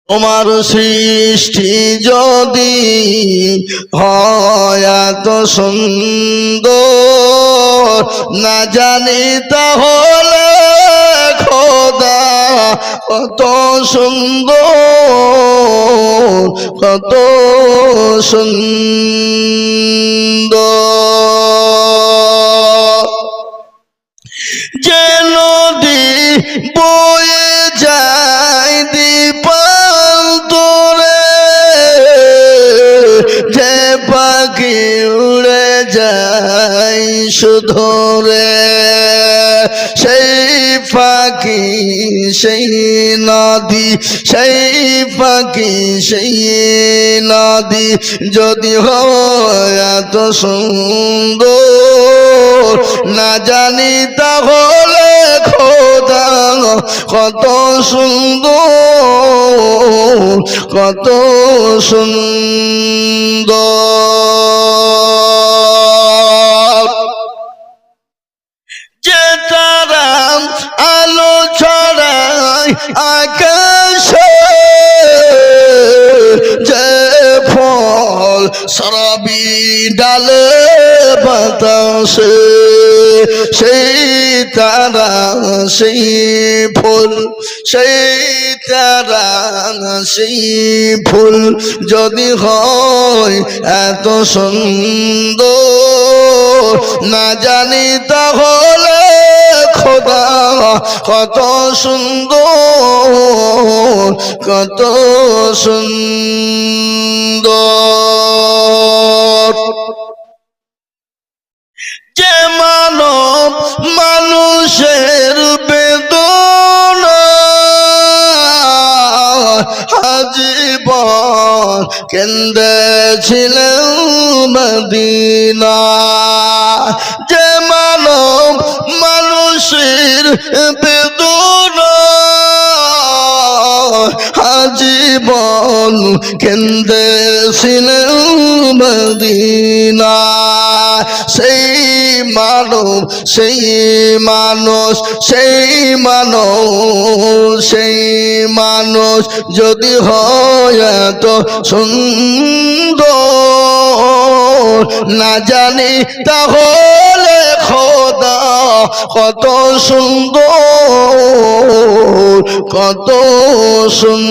তোমার সৃষ্টি যদি হয় এত সুন্দর, না জানি তাহলে খোদা কত সুন্দর, কত সুন্দর। যে নদী বয়ে যায় দ্বীপান্তরে, যে পাখি উড়ে যায় সুধরে, সেই পাখি সেই নদী, সেই পাখি সেই নদী যদি হয় এত সুন্দর, না জানি তাহলে খোদা কত সুন্দর, কত সুন্দর। যে তারা আলো ছড়ায় আকাশে, যে ফল সরাবি ডালে বাতাসে, সেই তারা সেই ফুল, সেই তারা সেই ফুল যদি হয় এত সুন্দর, না জানি তাহলে খোদা কত সুন্দর, কত সুন্দর। যে মানব মানুষের বেদনা আজীবন কেন্দেছিলেন মদিনা, যে মানব মানুষের বেদনা আজীবন কেন্দেছিলেন মদিনা, সেই মানব সেই মানুষ, সেই মানুষ সেই মানুষ যদি হয় এত সুন্দর, না জানি তাহলে খোদা কত সুন্দর, কত সুন্দর।